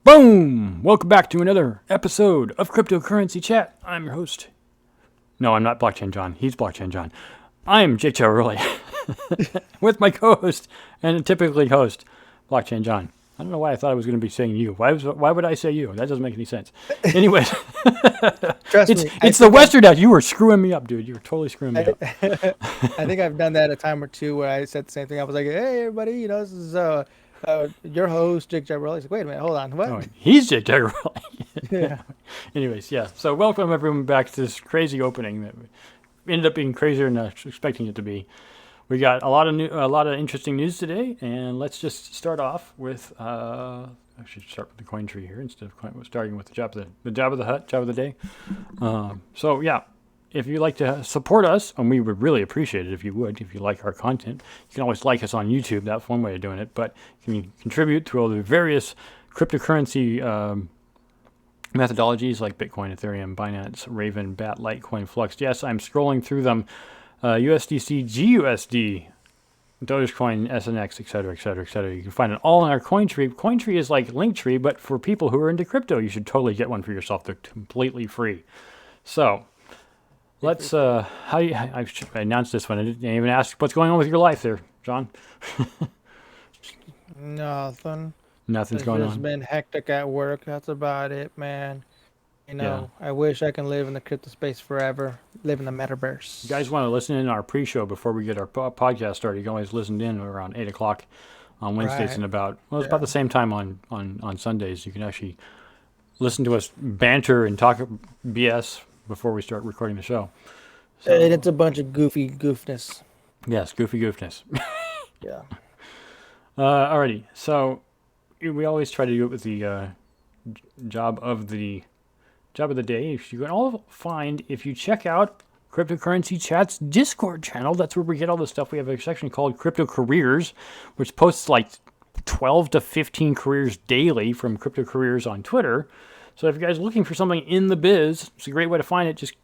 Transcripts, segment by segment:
Boom! Welcome back to another episode of Cryptocurrency Chat. I'm your host. No, I'm not Blockchain John. He's Blockchain John. I'm Jake Chavarelli with my co-host and typically host, Blockchain John. I don't know why I thought I was going to be saying you. Why would I say you? That doesn't make any sense. Anyways, Trust me. it's the Western out. You were screwing me up, dude. You were totally screwing me up. I think I've done that a time or two where I said the same thing. I was like, "Hey, everybody, this is your host, Jake Jabrelli." He's like, "Wait a minute, hold on, what?" Oh, he's Jake Chavarelli. Yeah. Anyways, yeah. So welcome everyone back to this crazy opening that ended up being crazier than I was expecting it to be. We got a lot of interesting news today, and let's just start off with. I should start with the coin tree here instead of starting with the job of the day. So yeah, if you'd like to support us, and we would really appreciate it if you would, if you like our content, you can always like us on YouTube. That's one way of doing it, but you can contribute to all the various cryptocurrency methodologies like Bitcoin, Ethereum, Binance, Raven, BAT, Litecoin, Flux. Yes, I'm scrolling through them. USDC, GUSD, Dogecoin, SNX, etc., etc., etc. You can find it all in our coin tree. Coin tree is like Linktree, but for people who are into crypto, you should totally get one for yourself. They're completely free. So let's. I should announce this one. I didn't even ask what's going on with your life there, John. Nothing. Nothing's It's going just on. been hectic at work. That's about it, man. I wish I can live in the crypto space forever. Live in the metaverse. You guys want to listen in our pre-show before we get our podcast started? You can always listen in around 8 o'clock on Wednesdays Right. and it's about Yeah. the same time on Sundays. You can actually listen to us banter and talk BS before we start recording the show. And it's a bunch of goofy goofness. Yes, goofy goofness. Yeah. Alrighty, so we always try to do it with the job of the day. You can all find if you check out Cryptocurrency Chat's Discord channel. That's where we get all the stuff. We have a section called Crypto Careers, which posts like 12 to 15 careers daily from Crypto Careers on Twitter. So if you guys are looking for something in the biz, it's a great way to find it. Just,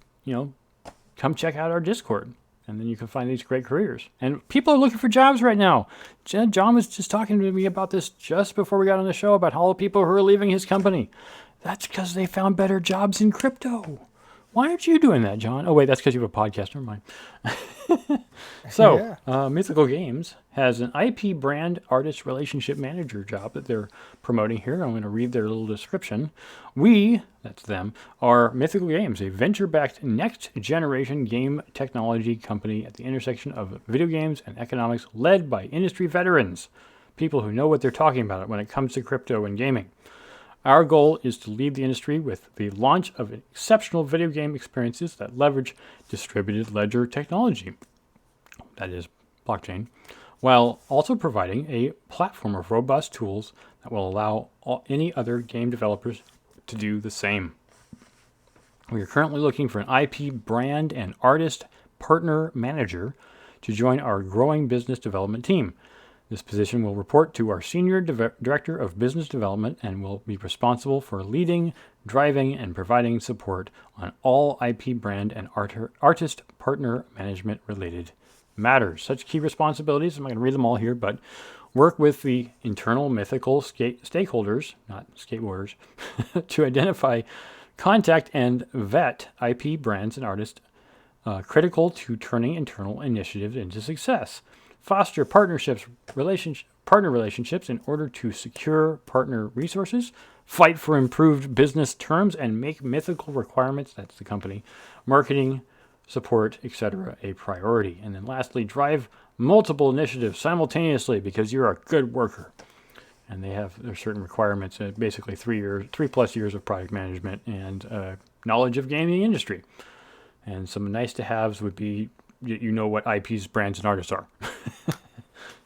come check out our Discord. And then you can find these great careers. And people are looking for jobs right now. John was just talking to me about this just before we got on the show about all the people who are leaving his company. That's because they found better jobs in crypto. Why aren't you doing that, John? Oh, wait, that's because you have a podcast. Never mind. So, Yeah. Mythical Games has an IP brand artist relationship manager job that they're promoting here. I'm going to read their little description. We, that's them, are Mythical Games, a venture-backed next-generation game technology company at the intersection of video games and economics led by industry veterans, people who know what they're talking about when it comes to crypto and gaming. Our goal is to lead the industry with the launch of exceptional video game experiences that leverage distributed ledger technology, that is, blockchain, while also providing a platform of robust tools that will allow any other game developers to do the same. We are currently looking for an IP brand and artist partner manager to join our growing business development team. This position will report to our Senior Director of Business Development and will be responsible for leading, driving, and providing support on all IP brand and artist partner management related matters. Such key responsibilities, I'm not going to read them all here, but work with the internal mythical stakeholders, not skateboarders, to identify, contact, and vet IP brands and artists critical to turning internal initiatives into success. Foster partner relationships in order to secure partner resources, fight for improved business terms, and make mythical requirements, that's the company, marketing, support, etc., a priority. And then lastly, drive multiple initiatives simultaneously because you're a good worker. And there's certain requirements, basically 3+ years of product management and knowledge of gaming industry. And some nice to haves would be what IPs, brands, and artists are.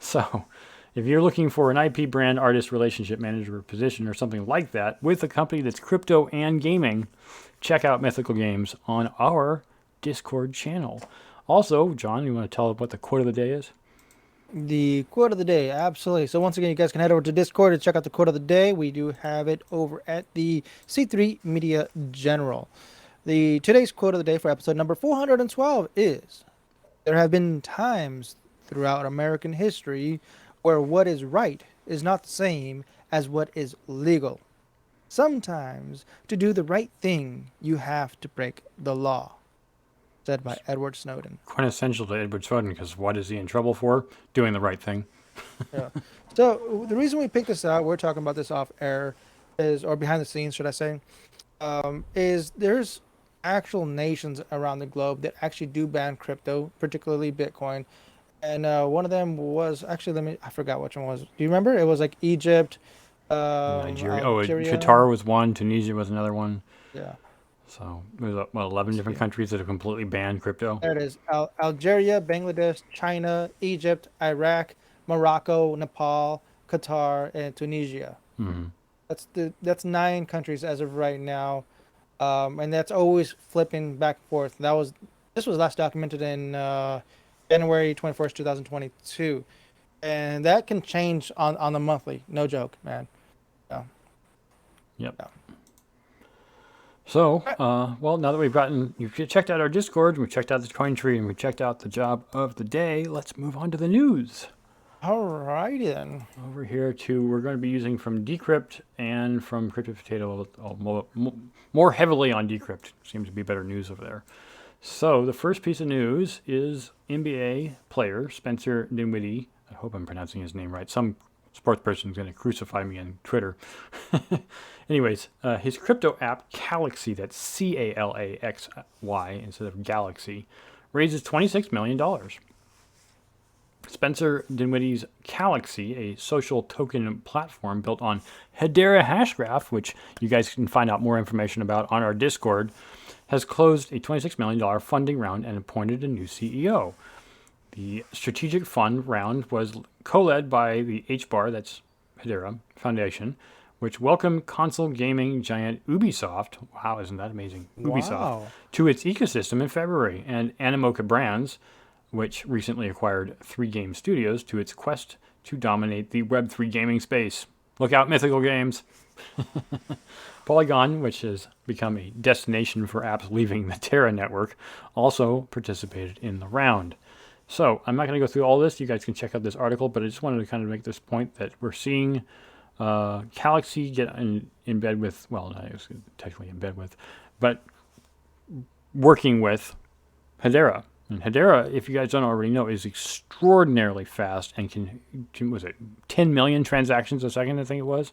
So, if you're looking for an IP brand artist relationship manager position or something like that with a company that's crypto and gaming, check out Mythical Games on our Discord channel. Also, John, you want to tell them what the quote of the day is? The quote of the day, absolutely. So once again, you guys can head over to Discord and check out the quote of the day. We do have it over at the C3 Media General. The today's quote of the day for episode number 412 is: there have been times throughout American history where what is right is not the same as what is legal. Sometimes to do the right thing, you have to break the law. Said by It's Edward Snowden. quintessential to Edward Snowden because what is he in trouble for? Doing the right thing. Yeah. So the reason we picked this out, we're talking about this off air, is or behind the scenes, should I say, is there's actual nations around the globe that actually do ban crypto, particularly Bitcoin. And one of them was actually, I forgot which one was. Do you remember? It was like Egypt, Nigeria. Oh, Algeria. Qatar was one. Tunisia was another one. Yeah, So there's 11 let's different see. countries that have completely banned crypto. There it is. Algeria, Bangladesh, China, Egypt, Iraq, Morocco, Nepal, Qatar, and Tunisia. Hmm. That's 9 countries as of right now, and that's always flipping back and forth. This was last documented in January 21st, 2022, and that can change on the monthly. No joke, man. Yeah. Yep. Yeah. So, well, now that you've checked out our Discord, we've checked out the coin tree, and we've checked out the job of the day, let's move on to the news. Alrighty then. Over here, we're going to be using from Decrypt and from CryptoPotato, more heavily on Decrypt. Seems to be better news over there. So, the first piece of news is NBA player Spencer Dinwiddie. I hope I'm pronouncing his name right. Some sports person is going to crucify me on Twitter. Anyways, his crypto app Calaxy, that's Calaxy instead of Galaxy, raises $26 million. Spencer Dinwiddie's Calaxy, a social token platform built on Hedera Hashgraph, which you guys can find out more information about on our Discord, has closed a $26 million funding round and appointed a new CEO. The strategic fund round was co-led by the HBAR, that's Hedera Foundation, which welcomed console gaming giant Ubisoft, wow, isn't that amazing, Ubisoft, Wow. to its ecosystem in February, and Animoca Brands, which recently acquired 3 game studios, to its quest to dominate the Web3 gaming space. Look out, Mythical Games! Polygon, which has become a destination for apps leaving the Terra network, also participated in the round. So I'm not going to go through all this. You guys can check out this article, but I just wanted to kind of make this point that we're seeing Calaxy get in bed with, well, not technically in bed with, but working with Hedera. And Hedera, if you guys don't already know, is extraordinarily fast and can was it 10 million transactions a second, I think it was?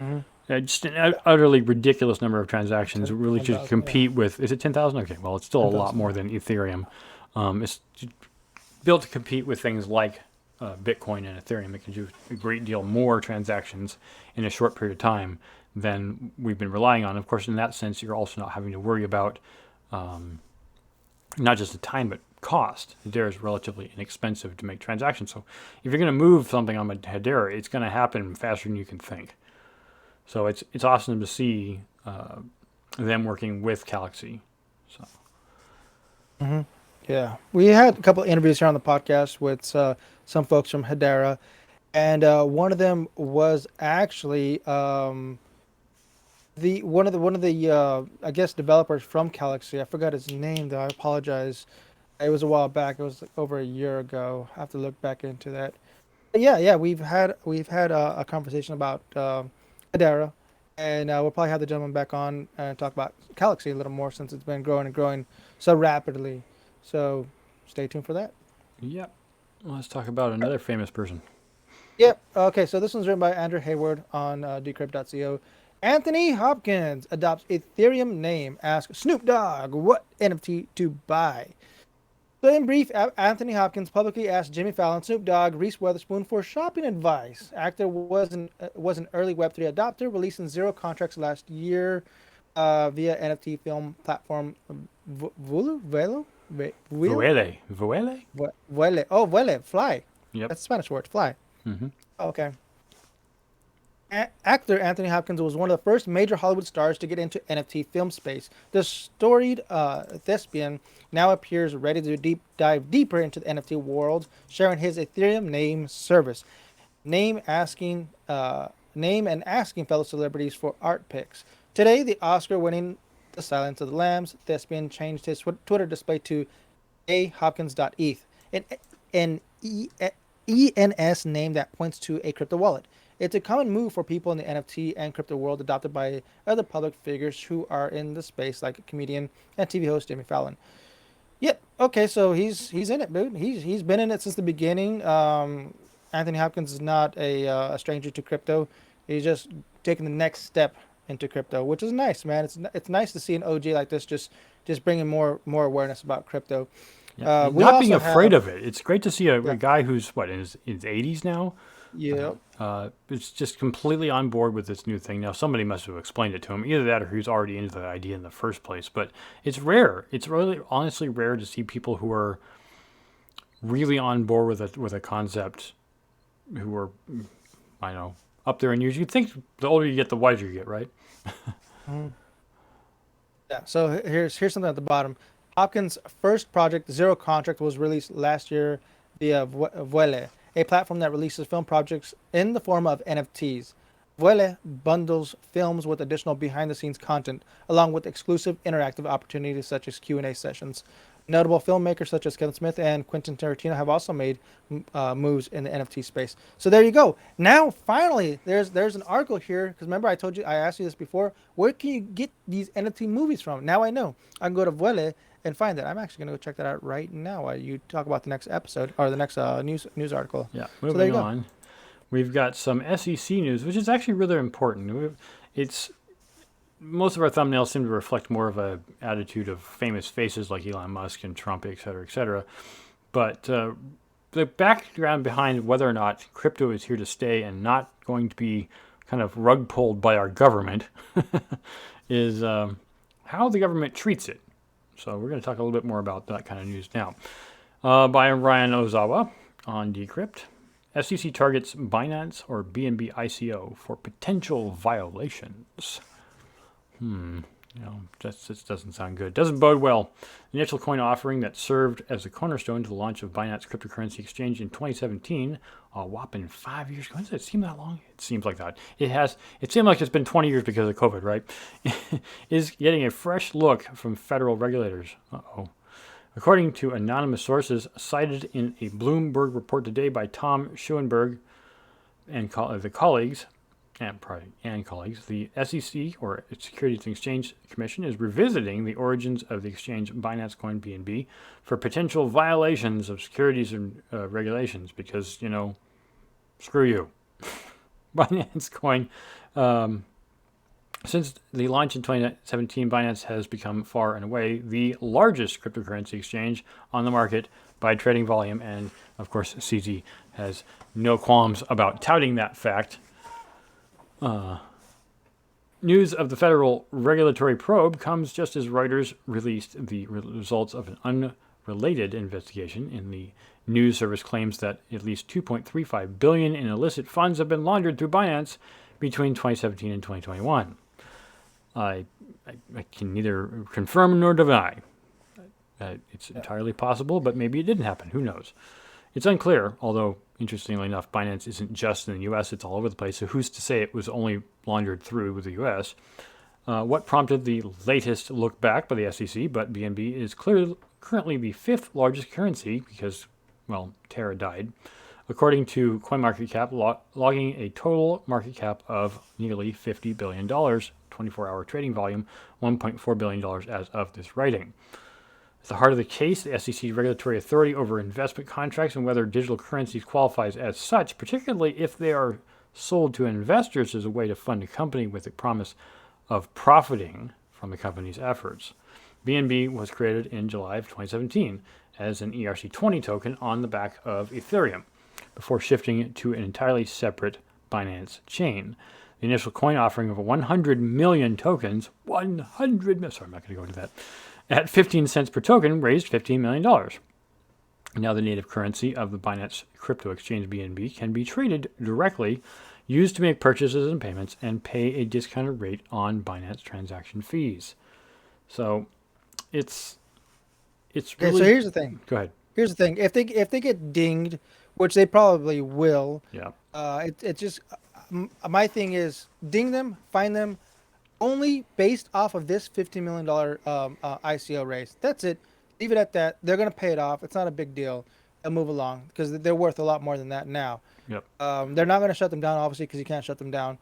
Mm-hmm. Just an utterly ridiculous number of transactions. It really should 10,000, compete with, is it 10,000? Okay, well, it's still a lot 10,000. more than Ethereum. It's built to compete with things like Bitcoin and Ethereum. It can do a great deal more transactions in a short period of time than we've been relying on. Of course, in that sense, you're also not having to worry about not just the time, but cost. Hedera is relatively inexpensive to make transactions. So if you're going to move something on Hedera, it's going to happen faster than you can think. So it's awesome to see them working with Calaxy. So. Mm-hmm. Yeah, we had a couple of interviews here on the podcast with some folks from Hedera, and one of them was actually the one of the I guess developers from Calaxy. I forgot his name though. I apologize. It was a while back. It was like over a year ago. I have to look back into that. But yeah. We've had a conversation about Hedera, and we'll probably have the gentleman back on and talk about Calaxy a little more since it's been growing and growing so rapidly. So stay tuned for that. Yep. Let's talk about another famous person. Yep. Okay. So this one's written by Andrew Hayward on Decrypt.co. Anthony Hopkins adopts Ethereum name. Asks Snoop Dogg what NFT to buy. So in brief, Anthony Hopkins publicly asked Jimmy Fallon, Snoop Dogg, Reese Witherspoon for shopping advice. Actor was an early Web3 adopter, releasing 0 contracts last year via NFT film platform Velo. Vuele. Vuele. Oh, vuele, fly. Yep. That's a Spanish word, fly. Mm-hmm. Oh, okay. Actor Anthony Hopkins was one of the first major Hollywood stars to get into NFT film space. The storied thespian now appears ready to dive deeper into the NFT world, sharing his Ethereum name service. Name and asking fellow celebrities for art pics. Today, the Oscar-winning The Silence of the Lambs thespian changed his Twitter display to ahopkins.eth, an ENS name that points to a crypto wallet. It's a common move for people in the NFT and crypto world, adopted by other public figures who are in the space, like comedian and TV host Jimmy Fallon. Yep. Okay, so he's in it, dude. He's been in it since the beginning. Anthony Hopkins is not a stranger to crypto. He's just taking the next step into crypto, which is nice, man. It's nice to see an OG like this just bringing more awareness about crypto. Yeah, We not being also afraid have of it. It's great to see a yeah guy who's what in his 80s now. yeah It's just completely on board with this new thing. Now, somebody must have explained it to him, either that or he's already into the idea in the first place. But it's rare. It's really, honestly, rare to see people who are really on board with a concept, who are, I don't know, up there in years. You'd think the older you get, the wiser you get, right? Mhm. Yeah. So here's something at the bottom. Hopkins' first project, Zero Contract, was released last year via Vuele, a platform that releases film projects in the form of NFTs. Vuele bundles films with additional behind-the-scenes content, along with exclusive interactive opportunities such as Q&A sessions. Notable filmmakers such as Kevin Smith and Quentin Tarantino have also made moves in the NFT space. So there you go. Now, finally, there's an article here, because remember I asked you this before. Where can you get these NFT movies from? Now I know. I can go to Vuele and find that. I'm actually going to go check that out right now while you talk about the next episode or the next news article. Yeah, So there you moving go. on. We've got some SEC news, which is actually really important. It's most of our thumbnails seem to reflect more of a attitude of famous faces like Elon Musk and Trump, et cetera, et cetera. But the background behind whether or not crypto is here to stay and not going to be kind of rug pulled by our government is how the government treats it. So we're going to talk a little bit more about that kind of news now. By Ryan Ozawa on Decrypt. SEC targets Binance or BNB ICO for potential violations. This doesn't sound good. Doesn't bode well. The initial coin offering that served as a cornerstone to the launch of Binance cryptocurrency exchange in 2017, a whopping 5 years ago. Does it seem that long? It seems like that. It has. It seemed like it's been 20 years because of COVID, right? Is getting a fresh look from federal regulators. According to anonymous sources cited in a Bloomberg report today by Tom Schoenberg and the colleagues, the SEC, or Securities and Exchange Commission, is revisiting the origins of the exchange Binance Coin BNB for potential violations of securities and regulations because, screw you. Binance Coin, since the launch in 2017, Binance has become far and away the largest cryptocurrency exchange on the market by trading volume, and of course, CZ has no qualms about touting that fact. News of the federal regulatory probe comes just as Reuters released the results of an unrelated investigation. In the news service claims that at least $2.35 billion in illicit funds have been laundered through Binance between 2017 and 2021. I can neither confirm nor deny. It's entirely possible, but maybe it didn't happen. Who knows? It's unclear, although, interestingly enough, Binance isn't just in the U.S., it's all over the place, so who's to say it was only laundered through with the U.S.? What prompted the latest look back by the SEC, but BNB is currently the fifth largest currency because, Terra died, according to CoinMarketCap, logging a total market cap of nearly $50 billion, 24-hour trading volume, $1.4 billion as of this writing. At the heart of the case, the SEC's regulatory authority over investment contracts and whether digital currencies qualifies as such, particularly if they are sold to investors as a way to fund a company with the promise of profiting from the company's efforts. BNB was created in July of 2017 as an ERC20 token on the back of Ethereum, before shifting to an entirely separate Binance chain. The initial coin offering of 100 million tokens, sorry, I'm not going to go into that, at 15 cents per token raised $15 million. Now the native currency of the Binance crypto exchange BNB can be traded directly, used to make purchases and payments, and pay a discounted rate on Binance transaction fees. So it's really... Okay, so here's the thing. Go ahead. Here's the thing. If they get dinged, which they probably will, Yeah. It's just my thing is ding them, fine them, only based off of this $50 million ICO raise. That's it. Leave it at that. They're gonna pay it off. It's not a big deal. They'll move along because they're worth a lot more than that now. Yep. They're not going to shut them down, obviously, because you can't shut them down.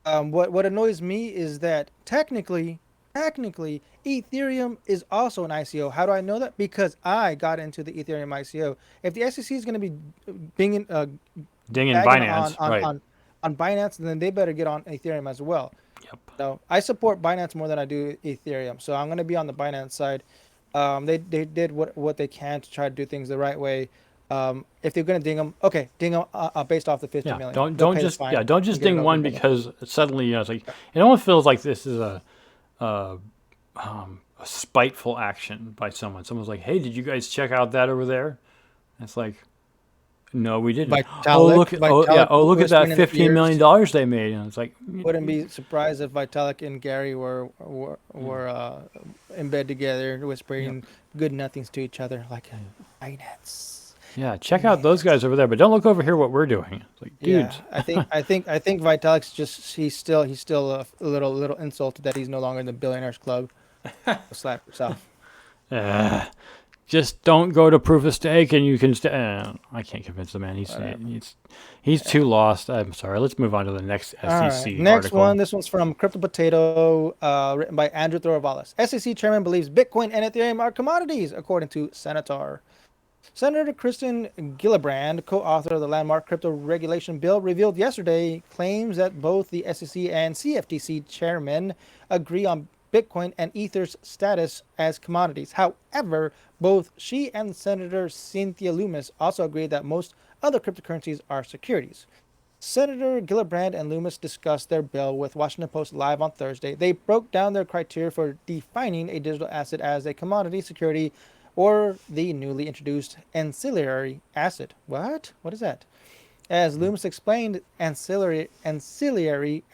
What annoys me is that technically, Ethereum is also an ICO. How do I know that? Because I got into the Ethereum ICO. If the SEC is going to be being Ding in bagging on Binance, right? on Binance, then they better get on Ethereum as well. Yep. So I support Binance more than I do Ethereum. So I'm going to be on the Binance side. They did what they can to try to do things the right way. If they're going to ding them, okay, ding them based off the 50 Yeah. million. Don't They'll don't pay the just yeah fine don't and just get it ding over and one done with. because suddenly it's like it almost feels like this is a spiteful action by someone. Someone's like, hey, did you guys check out that over there? And it's like, no, we didn't. Vitalik Oh look at that whispering in the $15 million they made. And it's like, wouldn't be surprised if Vitalik and Gary were in bed together, yep. whispering good nothings to each other, like Binance. Yeah, check out those guys over there, but don't look over here what we're doing. It's like, Yeah, dudes. I think Vitalik's just he's still a little insulted that he's no longer in the billionaires club. Slap yourself. Uh, just don't go to proof of stake, and you can. I can't convince the man. Whatever. He's too lost. I'm sorry. Let's move on to the next All right. SEC Next article. one. This one's from CRYPTOPOTATO, written by Andrew Thorvalis. SEC chairman believes Bitcoin and Ethereum are commodities, according to Senator. Senator Kristen Gillibrand, co-author of the landmark crypto regulation bill, revealed yesterday claims that both the SEC and CFTC chairmen agree on Bitcoin and Ether's status as commodities. However, both she and Senator Cynthia Lummis also agree that most other cryptocurrencies are securities. Senator Gillibrand and Loomis discussed their bill with Washington Post Live on Thursday. They broke down their criteria for defining a digital asset as a commodity security or the newly introduced ancillary asset. What? What is that? As Loomis explained, ancillary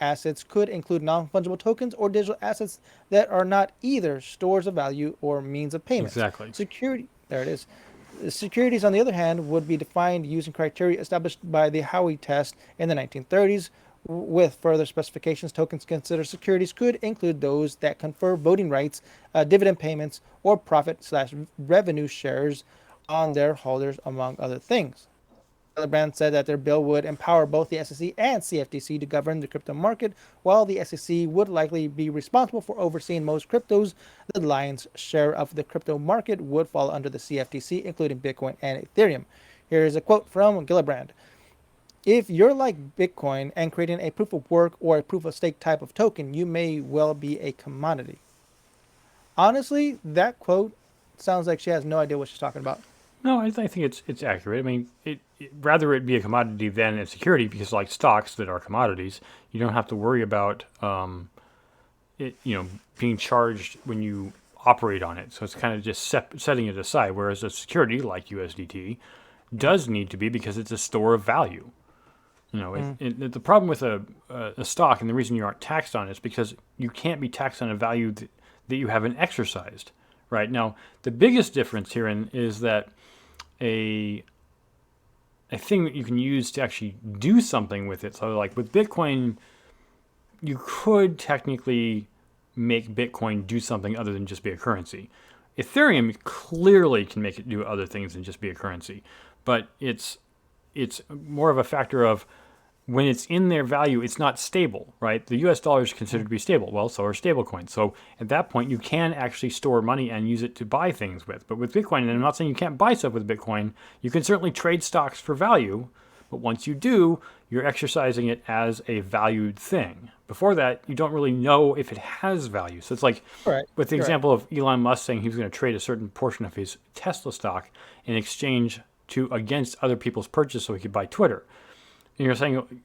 assets could include non-fungible tokens or digital assets that are not either stores of value or means of payments. Exactly. Security, there it is. Securities, on the other hand, would be defined using criteria established by the Howey test in the 1930s. With further specifications, tokens considered securities could include those that confer voting rights, dividend payments, or profit/revenue shares on their holders, among other things. Gillibrand said that their bill would empower both the SEC and CFTC to govern the crypto market, while the SEC would likely be responsible for overseeing most cryptos. The lion's share of the crypto market would fall under the CFTC, including Bitcoin and Ethereum. Here's a quote from Gillibrand. If you're like Bitcoin and creating a proof of work or a proof of stake type of token, you may well be a commodity. Honestly, that quote sounds like she has no idea what she's talking about. No, I think it's accurate. I mean, rather it be a commodity than a security because, like stocks that are commodities, you don't have to worry about it, being charged when you operate on it. So it's kind of just setting it aside. Whereas a security like USDT does need to be because it's a store of value. The problem with a stock and the reason you aren't taxed on it is because you can't be taxed on a value that you haven't exercised. Right now, the biggest difference herein is that a thing that you can use to actually do something with it. So, like with Bitcoin, you could technically make Bitcoin do something other than just be a currency. Ethereum clearly can make it do other things than just be a currency, but it's more of a factor of when it's in their value, it's not stable, right? The US dollar is considered to be stable. Well, so are stable coins. So at that point, you can actually store money and use it to buy things with. But with Bitcoin, and I'm not saying you can't buy stuff with Bitcoin, you can certainly trade stocks for value. But once you do, you're exercising it as a valued thing. Before that, you don't really know if it has value. So it's like with the example of Elon Musk saying he was going to trade a certain portion of his Tesla stock in exchange against other people's purchase so he could buy Twitter. And you're saying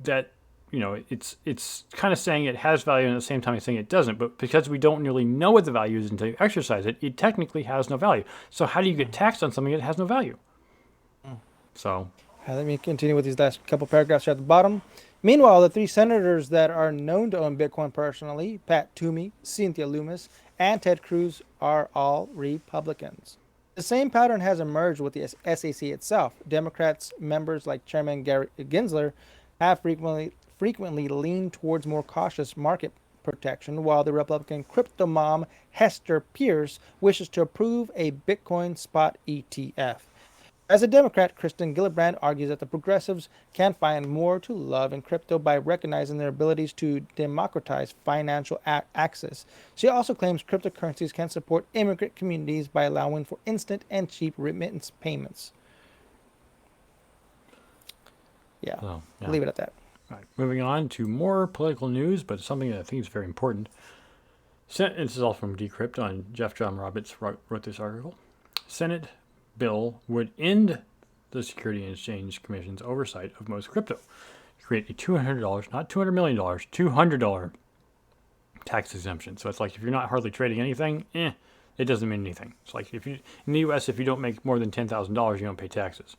that, it's kind of saying it has value and at the same time it's saying it doesn't. But because we don't really know what the value is until you exercise it, it technically has no value. So how do you get taxed on something that has no value? So let me continue with these last couple paragraphs here at the bottom. Meanwhile, the three senators that are known to own Bitcoin personally, Pat Toomey, Cynthia Lummis, and Ted Cruz, are all Republicans. The same pattern has emerged with the SEC itself. Democrats, members like Chairman Gary Gensler, have frequently leaned towards more cautious market protection, while the Republican crypto mom Hester Pierce wishes to approve a Bitcoin spot ETF. As a Democrat, Kristen Gillibrand argues that the progressives can find more to love in crypto by recognizing their abilities to democratize financial access. She also claims cryptocurrencies can support immigrant communities by allowing for instant and cheap remittance payments. Yeah, So, yeah. leave it at that. All right, moving on to more political news, but something that I think is very important. This is all from Decrypt on Jeff John Roberts wrote this article. Senate bill would end the Security and Exchange Commission's oversight of most crypto. Create a $200, not $200 million, $200 tax exemption. So it's like if you're not hardly trading anything, it doesn't mean anything. It's like if you in the U.S., if you don't make more than $10,000, you don't pay taxes.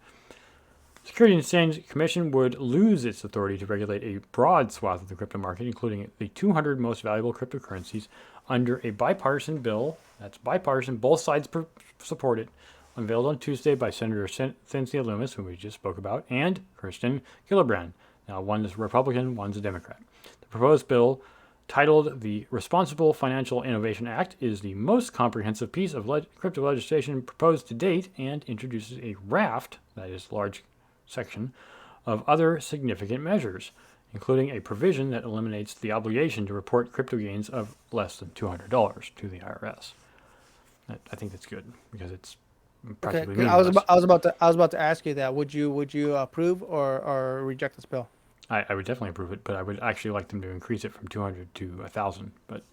Security and Exchange Commission would lose its authority to regulate a broad swath of the crypto market, including the 200 most valuable cryptocurrencies, under a bipartisan bill. That's bipartisan. Both sides support it. Unveiled on Tuesday by Senator Cynthia Lummis, who we just spoke about, and Kristen Gillibrand. Now, one is a Republican, one's a Democrat. The proposed bill, titled the Responsible Financial Innovation Act, is the most comprehensive piece of crypto legislation proposed to date and introduces a raft, that is, large section, of other significant measures, including a provision that eliminates the obligation to report crypto gains of less than $200 to the IRS. I think that's good because it's practically meaningless. I was about to ask you that. Would you approve or reject this bill? I would definitely approve it, but I would actually like them to increase it from 200 to 1,000. But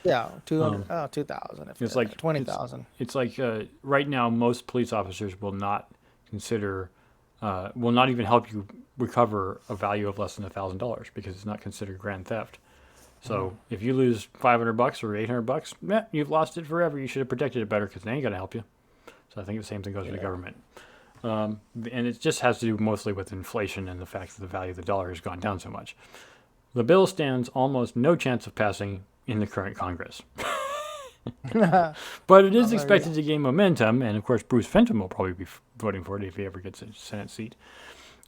yeah, 200, 2,000. It's like 20,000. It's like right now, most police officers will not consider, will not even help you recover a value of less than $1,000 because it's not considered grand theft. So if you lose $500 or $800, you've lost it forever. You should have protected it better because they ain't gonna help you. So I think the same thing goes with the government. And it just has to do mostly with inflation and the fact that the value of the dollar has gone down so much. The bill stands almost no chance of passing in the current Congress. But it is expected to gain momentum, and of course Bruce Fenton will probably be voting for it if he ever gets a Senate seat.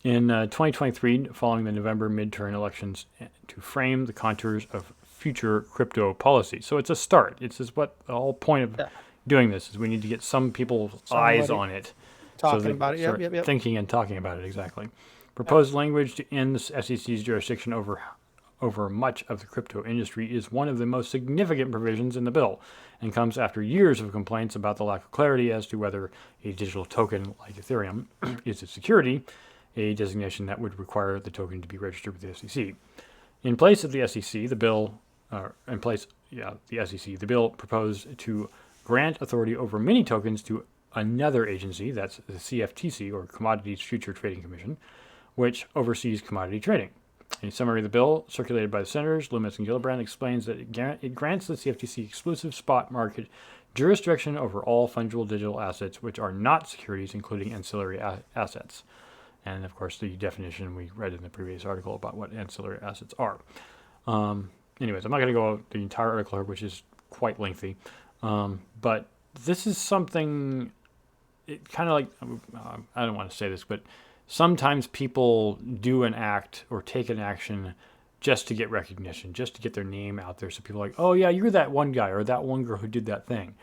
In 2023, following the November midterm elections, to frame the contours of future crypto policy. So it's a start. It's just what the whole point of doing this is. We need to get some people's eyes on it. Talking about it. Yep. Thinking and talking about it, exactly. Proposed language to end the SEC's jurisdiction over much of the crypto industry is one of the most significant provisions in the bill and comes after years of complaints about the lack of clarity as to whether a digital token like Ethereum is a security, a designation that would require the token to be registered with the SEC. In place of the SEC, the bill proposed to grant authority over many tokens to another agency, that's the CFTC, or Commodities Future Trading Commission, which oversees commodity trading. A summary of the bill, circulated by the senators, Lummis and Gillibrand, explains that it grants the CFTC exclusive spot market jurisdiction over all fungible digital assets which are not securities, including ancillary assets. And, of course, the definition we read in the previous article about what ancillary assets are. Anyways, I'm not going to go over the entire article here, which is quite lengthy. But this is something, it kind of like, I don't want to say this, but sometimes people do an act or take an action just to get recognition, just to get their name out there. So people are like, oh, yeah, you're that one guy or that one girl who did that thing.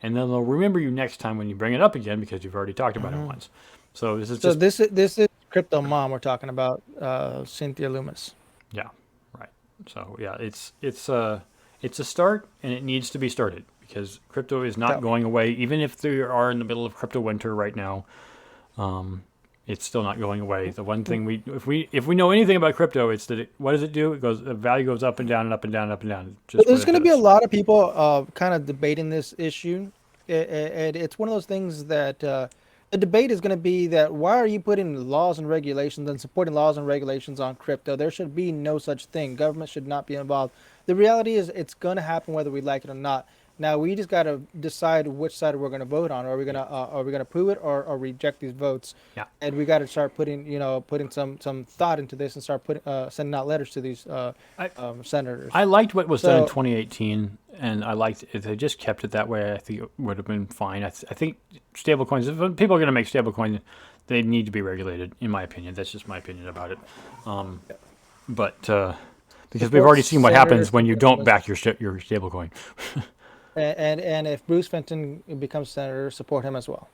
And then they'll remember you next time when you bring it up again because you've already talked about it once. So this is this is Crypto Mom we're talking about, Cynthia Lummis. Yeah, right. So yeah, it's a start, and it needs to be started because crypto is not going away. Even if they are in the middle of crypto winter right now, it's still not going away. The one thing if we know anything about crypto, it's that what does it do? The value goes up and down and up and down and up and down. There's going to be a lot of people kind of debating this issue. It's one of those things that the debate is going to be that why are you putting laws and regulations and supporting laws and regulations on crypto? There should be no such thing. Government should not be involved. The reality is it's going to happen whether we like it or not. Now we just got to decide which side we're going to vote on. Are we going to approve it or reject these votes? Yeah. And we got to start putting some thought into this and start sending out letters to these senators. I liked what was done in 2018, and I liked if they just kept it that way. I think it would have been fine. I think stablecoins. If people are going to make stablecoins, they need to be regulated. In my opinion, that's just my opinion about it. But because we've already seen what happens when you don't back your stablecoin. – And if Bruce Fenton becomes senator, support him as well.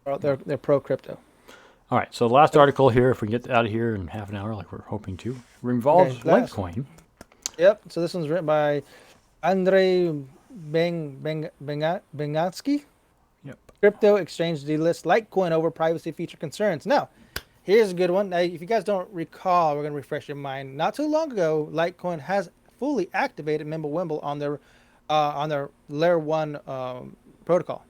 They're pro crypto. All right, so the last article here, if we get out of here in half an hour like we're hoping to, involves Okay, last. Litecoin. Yep. So this one's written by Andrei Bengatsky. Yep. Crypto exchange delist Litecoin over privacy feature concerns. Now, here's a good one. Now, if you guys don't recall, we're going to refresh your mind. Not too long ago, Litecoin has fully activated Mimblewimble on their Layer 1 protocol.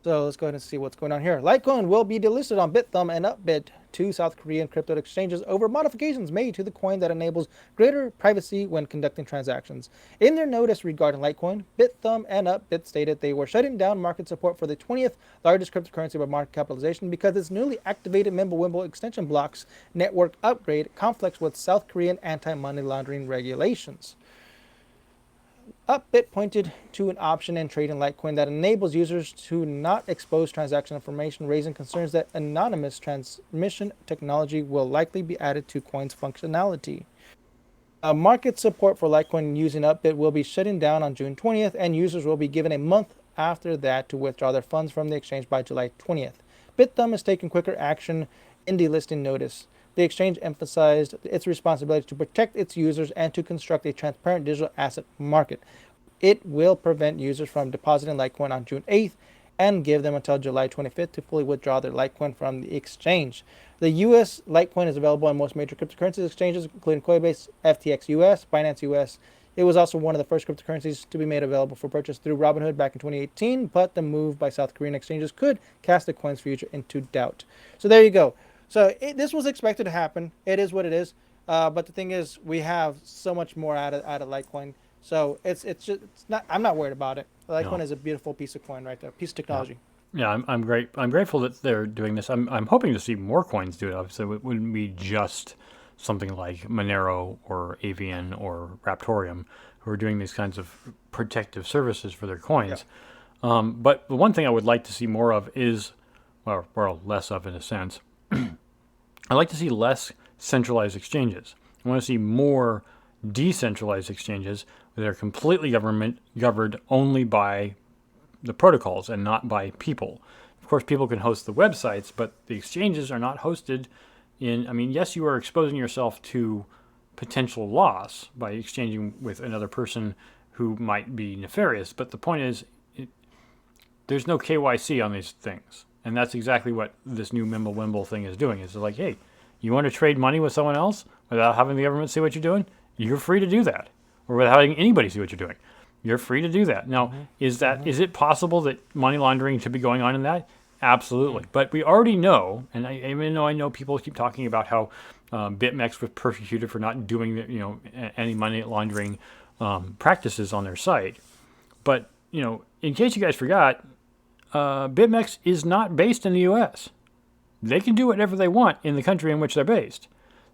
So let's go ahead and see what's going on here. Litecoin will be delisted on Bithumb and Upbit, two South Korean crypto exchanges, over modifications made to the coin that enables greater privacy when conducting transactions. In their notice regarding Litecoin, Bithumb and Upbit stated they were shutting down market support for the 20th largest cryptocurrency by market capitalization because its newly activated Mimblewimble extension blocks network upgrade conflicts with South Korean anti-money laundering regulations. Upbit pointed to an option in trading Litecoin that enables users to not expose transaction information, raising concerns that anonymous transmission technology will likely be added to coin's functionality. Market support for Litecoin using Upbit will be shutting down on June 20th, and users will be given a month after that to withdraw their funds from the exchange by July 20th. Bithumb is taking quicker action in delisting notice. The exchange emphasized its responsibility to protect its users and to construct a transparent digital asset market. It will prevent users from depositing Litecoin on June 8th and give them until July 25th to fully withdraw their Litecoin from the exchange. The U.S. Litecoin is available on most major cryptocurrency exchanges, including Coinbase, FTX US, Binance US. It was also one of the first cryptocurrencies to be made available for purchase through Robinhood back in 2018, but the move by South Korean exchanges could cast the coin's future into doubt. So there you go. So this was expected to happen. It is what it is. But the thing is, we have so much more out of Litecoin. So it's not. I'm not worried about it. Litecoin is a beautiful piece of coin right there, piece of technology. Yeah, I'm great. I'm grateful that they're doing this. I'm hoping to see more coins do it. Obviously, it wouldn't be just something like Monero or Avian or Raptorium who are doing these kinds of protective services for their coins. Yeah. But the one thing I would like to see more of is, well, less of in a sense. I'd like to see less centralized exchanges. I want to see more decentralized exchanges that are completely governed only by the protocols and not by people. Of course, people can host the websites, but the exchanges are not hosted in, yes, you are exposing yourself to potential loss by exchanging with another person who might be nefarious, but the point is, there's no KYC on these things. And that's exactly what this new Mimblewimble thing is doing. It's like, hey, you want to trade money with someone else without having the government see what you're doing? You're free to do that. Or without having anybody see what you're doing. You're free to do that. Now, is it possible that money laundering could be going on in that? Absolutely. But we already know, and even though I know people keep talking about how BitMEX was persecuted for not doing any money laundering practices on their site. But, in case you guys forgot, BitMEX is not based in the U.S. They can do whatever they want in the country in which they're based.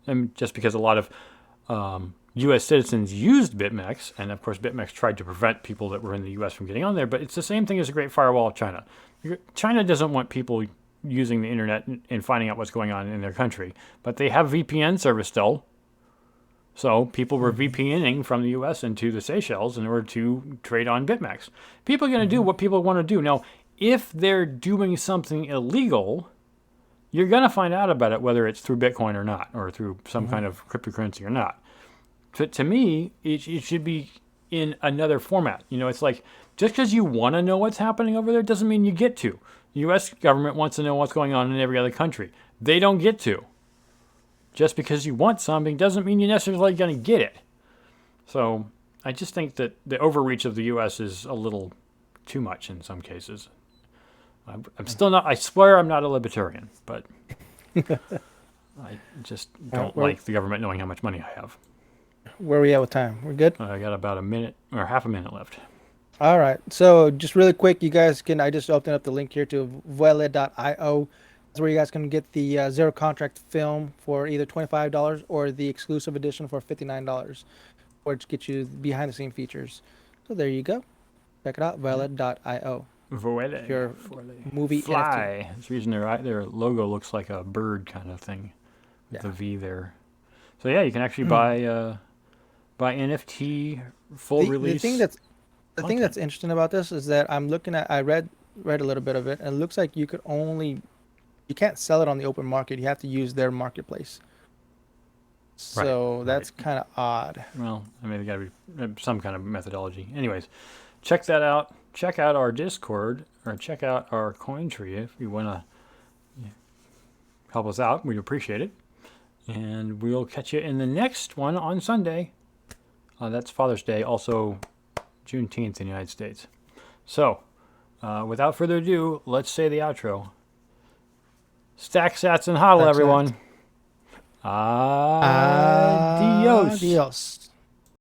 And just because a lot of U.S. citizens used BitMEX, and of course BitMEX tried to prevent people that were in the U.S. from getting on there, but it's the same thing as the Great Firewall of China. China doesn't want people using the internet and finding out what's going on in their country, but they have VPN service still. So people were VPNing from the U.S. into the Seychelles in order to trade on BitMEX. People are going to do what people want to do. Now, if they're doing something illegal, you're going to find out about it, whether it's through Bitcoin or not, or through some kind of cryptocurrency or not. To me, it should be in another format. It's like, just because you want to know what's happening over there doesn't mean you get to. The U.S. government wants to know what's going on in every other country. They don't get to. Just because you want something doesn't mean you're necessarily going to get it. So I just think that the overreach of the U.S. is a little too much in some cases. I'm still not, I swear I'm not a libertarian, but I just don't like the government knowing how much money I have. Where are we at with time? We're good? I got about a minute or half a minute left. All right. So just really quick, you guys I just opened up the link here to Vela.io. That's where you guys can get the zero contract film for either $25 or the exclusive edition for $59, which gets you behind the scene features. So there you go. Check it out, Vela.io. Voile. Your movie Fly. NFT. That's the reason their logo looks like a bird kind of thing with the V there. So yeah, you can actually buy NFT full release. The thing that's interesting about this is that I read read a little bit of it, and it looks like you can't sell it on the open market. You have to use their marketplace. So that's kind of odd. Well, I mean, there got to be some kind of methodology. Anyways, check that out. Check out our Discord, or check out our coin tree if you want to help us out. We'd appreciate it. And we'll catch you in the next one on Sunday. That's Father's Day, also Juneteenth in the United States. So, without further ado, let's say the outro. Stack sats and hodl, everyone. Adios. Adios.